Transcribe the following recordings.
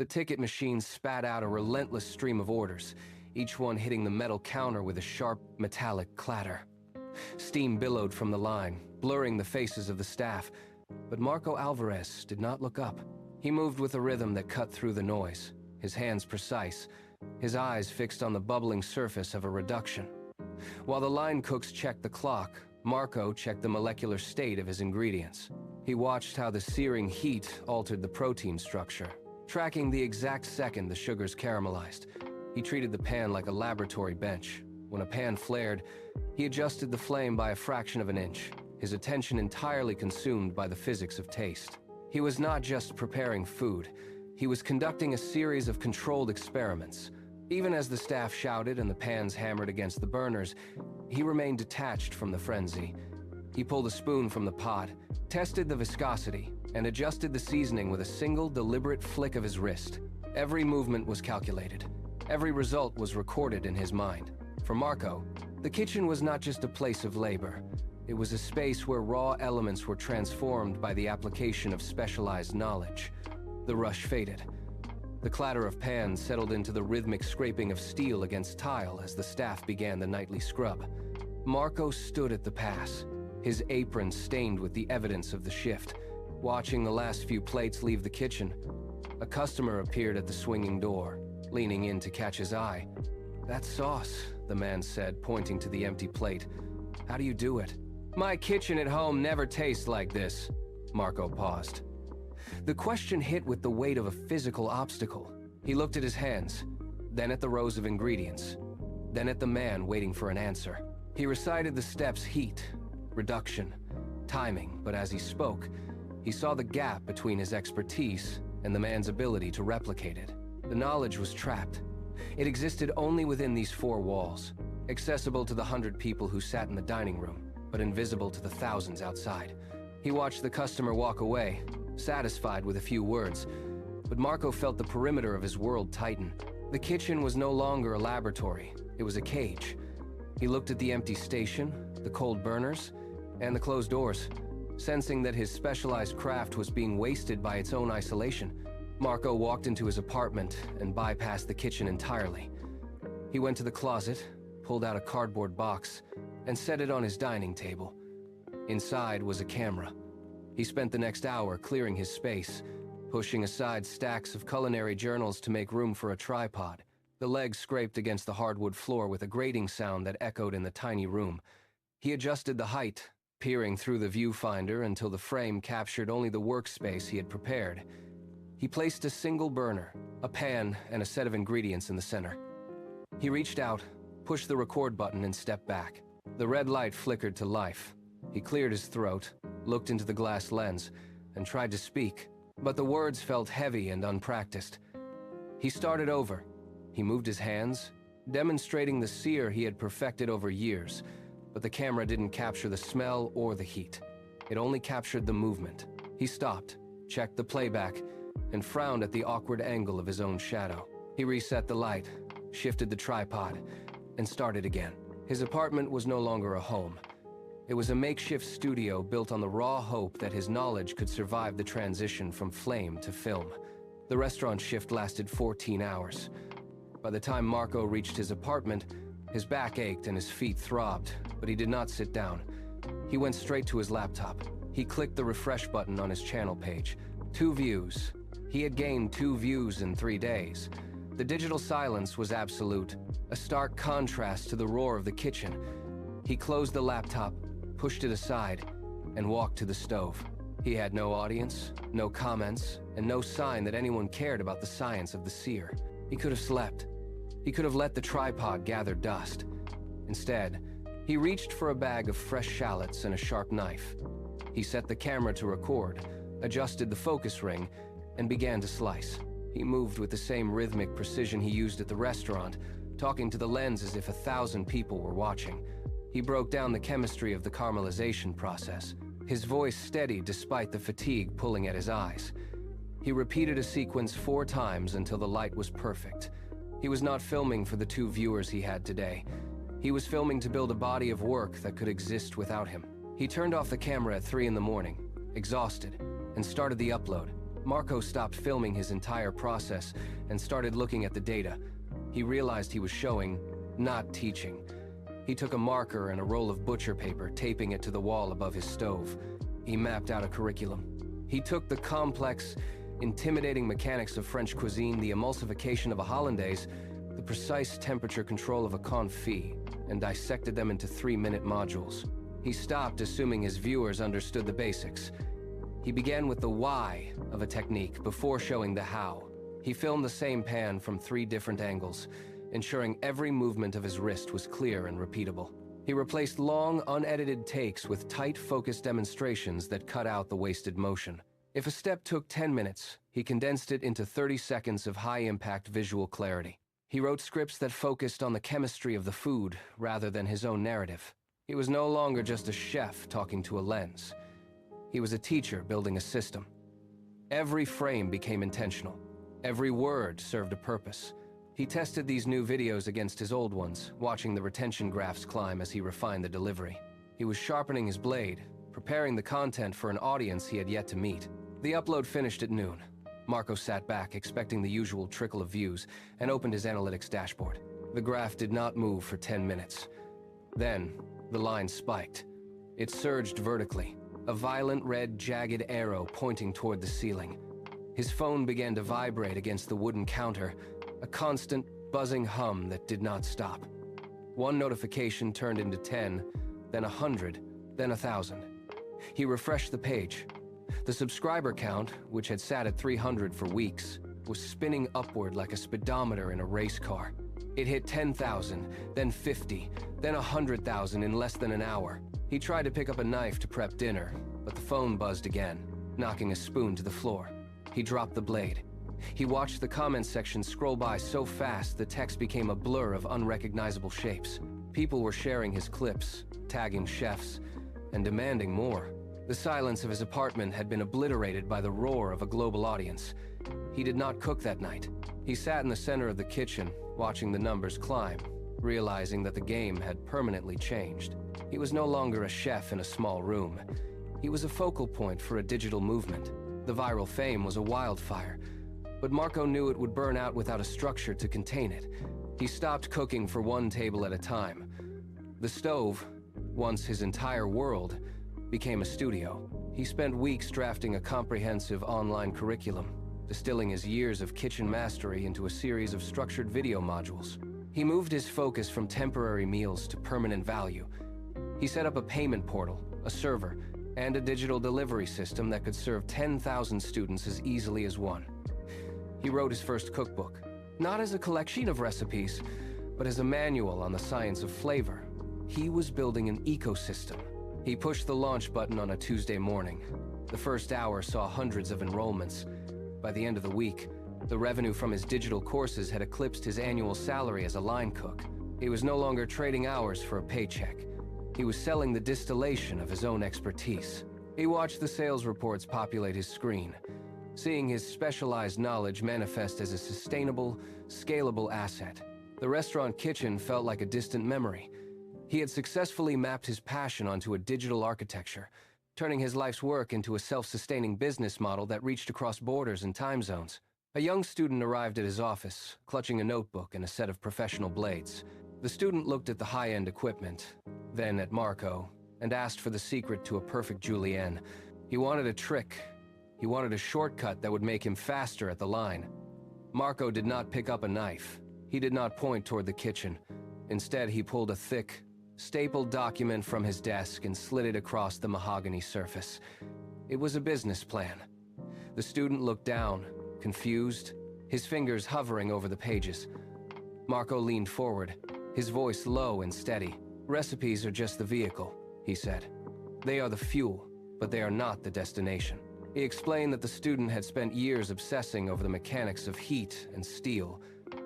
The ticket machine spat out a relentless stream of orders, each one hitting the metal counter with a sharp, metallic clatter. Steam billowed from the line, blurring the faces of the staff, but Marco Alvarez did not look up. He moved with a rhythm that cut through the noise, his hands precise, his eyes fixed on the bubbling surface of a reduction. While the line cooks checked the clock, Marco checked the molecular state of his ingredients. He watched how the searing heat altered the protein structure, tracking the exact second the sugars caramelized. He treated the pan like a laboratory bench. When a pan flared, he adjusted the flame by a fraction of an inch, his attention entirely consumed by the physics of taste. He was not just preparing food, he was conducting a series of controlled experiments. Even as the staff shouted and the pans hammered against the burners, he remained detached from the frenzy. He pulled a spoon from the pot, tested the viscosity, and adjusted the seasoning with a single deliberate flick of his wrist. Every movement was calculated. Every result was recorded in his mind. For Marco, the kitchen was not just a place of labor. It was a space where raw elements were transformed by the application of specialized knowledge. The rush faded. The clatter of pans settled into the rhythmic scraping of steel against tile as the staff began the nightly scrub. Marco stood at the pass, his apron stained with the evidence of the shift, watching the last few plates leave the kitchen. A customer appeared at the swinging door, leaning in to catch his eye. "That sauce," the man said, pointing to the empty plate. "How do you do it?" "My kitchen at home never tastes like this." Marco paused. The question hit with the weight of a physical obstacle. He looked at his hands, then at the rows of ingredients, then at the man waiting for an answer. He recited the steps: heat, reduction, timing, but as he spoke, he saw the gap between his expertise and the man's ability to replicate it. The knowledge was trapped. It existed only within these four walls, accessible to the 100 people who sat in the dining room, but invisible to the thousands outside. He watched the customer walk away, satisfied with a few words, but Marco felt the perimeter of his world tighten. The kitchen was no longer a laboratory, it was a cage. He looked at the empty station, the cold burners, and the closed doors, sensing that his specialized craft was being wasted by its own isolation. Marco walked into his apartment and bypassed the kitchen entirely. He went to the closet, pulled out a cardboard box, and set it on his dining table. Inside was a camera. He spent the next hour clearing his space, pushing aside stacks of culinary journals to make room for a tripod. The legs scraped against the hardwood floor with a grating sound that echoed in the tiny room. He adjusted the height, peering through the viewfinder until the frame captured only the workspace he had prepared. He placed a single burner, a pan, and a set of ingredients in the center. He reached out, pushed the record button, and stepped back. The red light flickered to life. He cleared his throat, looked into the glass lens, and tried to speak, but the words felt heavy and unpracticed. He started over. He moved his hands, demonstrating the sear he had perfected over years, but the camera didn't capture the smell or the heat. It only captured the movement. He stopped, checked the playback, and frowned at the awkward angle of his own shadow. He reset the light, shifted the tripod, and started again. His apartment was no longer a home. It was a makeshift studio built on the raw hope that his knowledge could survive the transition from flame to film. The restaurant shift lasted 14 hours. By the time Marco reached his apartment, his back ached and his feet throbbed, but he did not sit down. He went straight to his laptop. He clicked the refresh button on his channel page. 2 views. He had gained 2 views in 3 days. The digital silence was absolute, a stark contrast to the roar of the kitchen. He closed the laptop, pushed it aside, and walked to the stove. He had no audience, no comments, and no sign that anyone cared about the science of the sear. He could have slept. He could have let the tripod gather dust. Instead, he reached for a bag of fresh shallots and a sharp knife. He set the camera to record, adjusted the focus ring, and began to slice. He moved with the same rhythmic precision he used at the restaurant, talking to the lens as if 1,000 people were watching. He broke down the chemistry of the caramelization process, his voice steady despite the fatigue pulling at his eyes. He repeated a sequence 4 times until the light was perfect. He was not filming for the 2 viewers he had today. He was filming to build a body of work that could exist without him. He turned off the camera at 3 in the morning, exhausted, and started the upload. Marco stopped filming his entire process and started looking at the data. He realized he was showing, not teaching. He took a marker and a roll of butcher paper, taping it to the wall above his stove. He mapped out a curriculum. He took the complex, intimidating mechanics of French cuisine, the emulsification of a hollandaise, the precise temperature control of a confit, and dissected them into 3-minute modules. He stopped assuming his viewers understood the basics. He began with the why of a technique before showing the how. He filmed the same pan from 3 different angles, ensuring every movement of his wrist was clear and repeatable. He replaced long, unedited takes with tight, focused demonstrations that cut out the wasted motion. If a step took 10 minutes, he condensed it into 30 seconds of high-impact visual clarity. He wrote scripts that focused on the chemistry of the food rather than his own narrative. He was no longer just a chef talking to a lens. He was a teacher building a system. Every frame became intentional. Every word served a purpose. He tested these new videos against his old ones, watching the retention graphs climb as he refined the delivery. He was sharpening his blade, preparing the content for an audience he had yet to meet. The upload finished at noon. Marco sat back, expecting the usual trickle of views, and opened his analytics dashboard. The graph did not move for 10 minutes. Then, the line spiked. It surged vertically, a violent red, jagged arrow pointing toward the ceiling. His phone began to vibrate against the wooden counter, a constant, buzzing hum that did not stop. One notification turned into 10, then 100, then 1,000. He refreshed the page. The subscriber count, which had sat at 300 for weeks, was spinning upward like a speedometer in a race car. It hit 10,000, then 50, then 100,000 in less than an hour. He tried to pick up a knife to prep dinner, but the phone buzzed again, knocking a spoon to the floor. He dropped the blade. He watched the comments section scroll by so fast the text became a blur of unrecognizable shapes. People were sharing his clips, tagging chefs, and demanding more. The silence of his apartment had been obliterated by the roar of a global audience. He did not cook that night. He sat in the center of the kitchen, watching the numbers climb, realizing that the game had permanently changed. He was no longer a chef in a small room. He was a focal point for a digital movement. The viral fame was a wildfire, but Marco knew it would burn out without a structure to contain it. He stopped cooking for one table at a time. The stove, once his entire world, became a studio. He spent weeks drafting a comprehensive online curriculum, distilling his years of kitchen mastery into a series of structured video modules. He moved his focus from temporary meals to permanent value. He set up a payment portal, a server, and a digital delivery system that could serve 10,000 students as easily as one. He wrote his first cookbook, not as a collection of recipes, but as a manual on the science of flavor. He was building an ecosystem. He pushed the launch button on a Tuesday morning. The first hour saw hundreds of enrollments. By the end of the week, the revenue from his digital courses had eclipsed his annual salary as a line cook. He was no longer trading hours for a paycheck. He was selling the distillation of his own expertise. He watched the sales reports populate his screen, seeing his specialized knowledge manifest as a sustainable, scalable asset. The restaurant kitchen felt like a distant memory. He had successfully mapped his passion onto a digital architecture, turning his life's work into a self-sustaining business model that reached across borders and time zones. A young student arrived at his office, clutching a notebook and a set of professional blades. The student looked at the high-end equipment, then at Marco, and asked for the secret to a perfect julienne. He wanted a trick. He wanted a shortcut that would make him faster at the line. Marco did not pick up a knife. He did not point toward the kitchen. Instead, he pulled a thick, stapled document from his desk and slid it across the mahogany surface. It was a business plan. The student looked down, confused, his fingers hovering over the pages. Marco leaned forward, his voice low and steady. "Recipes are just the vehicle," he said. "They are the fuel, but they are not the destination." He explained that the student had spent years obsessing over the mechanics of heat and steel,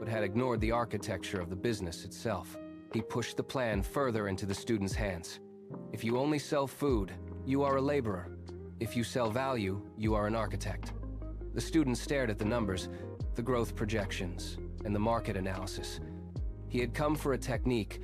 but had ignored the architecture of the business itself. He pushed the plan further into the student's hands. If you only sell food, you are a laborer. If you sell value, you are an architect. The student stared at the numbers, the growth projections, and the market analysis. He had come for a technique,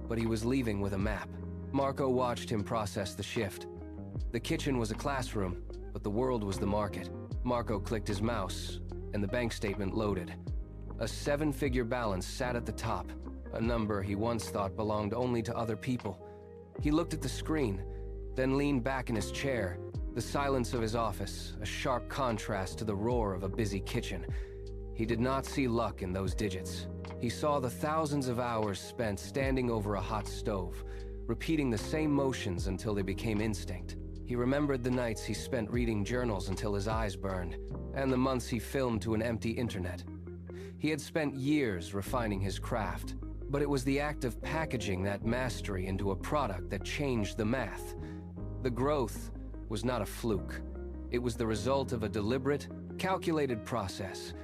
but he was leaving with a map. Marco watched him process the shift. The kitchen was a classroom, but the world was the market. Marco clicked his mouse, and the bank statement loaded. A 7-figure balance sat at the top, a number he once thought belonged only to other people. He looked at the screen, then leaned back in his chair, the silence of his office, a sharp contrast to the roar of a busy kitchen. He did not see luck in those digits. He saw the thousands of hours spent standing over a hot stove, repeating the same motions until they became instinct. He remembered the nights he spent reading journals until his eyes burned, and the months he filmed to an empty internet. He had spent years refining his craft, but it was the act of packaging that mastery into a product that changed the math. The growth was not a fluke. It was the result of a deliberate, calculated process.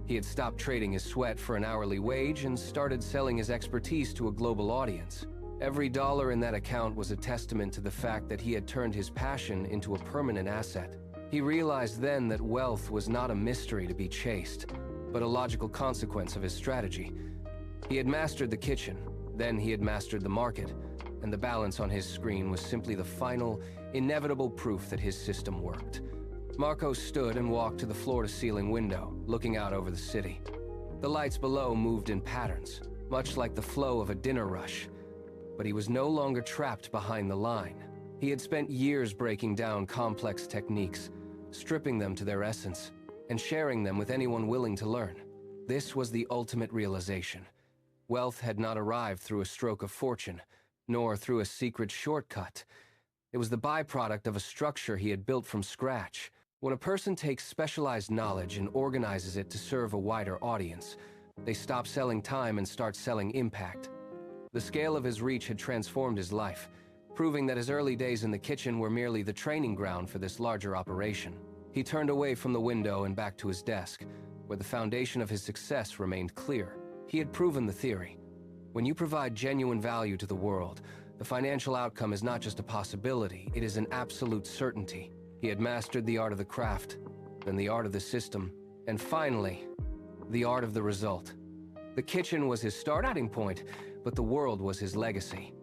He had stopped trading his sweat for an hourly wage and started selling his expertise to a global audience. Every dollar in that account was a testament to the fact that he had turned his passion into a permanent asset. He realized then that wealth was not a mystery to be chased, but a logical consequence of his strategy. He had mastered the kitchen, then he had mastered the market, and the balance on his screen was simply the final, inevitable proof that his system worked. Marco stood and walked to the floor-to-ceiling window, looking out over the city. The lights below moved in patterns, much like the flow of a dinner rush. But he was no longer trapped behind the line. He had spent years breaking down complex techniques, stripping them to their essence, and sharing them with anyone willing to learn. This was the ultimate realization. Wealth had not arrived through a stroke of fortune, nor through a secret shortcut. It was the byproduct of a structure he had built from scratch. When a person takes specialized knowledge and organizes it to serve a wider audience, they stop selling time and start selling impact. The scale of his reach had transformed his life, proving that his early days in the kitchen were merely the training ground for this larger operation. He turned away from the window and back to his desk, where the foundation of his success remained clear. He had proven the theory. When you provide genuine value to the world, the financial outcome is not just a possibility, it is an absolute certainty. He had mastered the art of the craft, then the art of the system, and finally, the art of the result. The kitchen was his starting point, but the world was his legacy.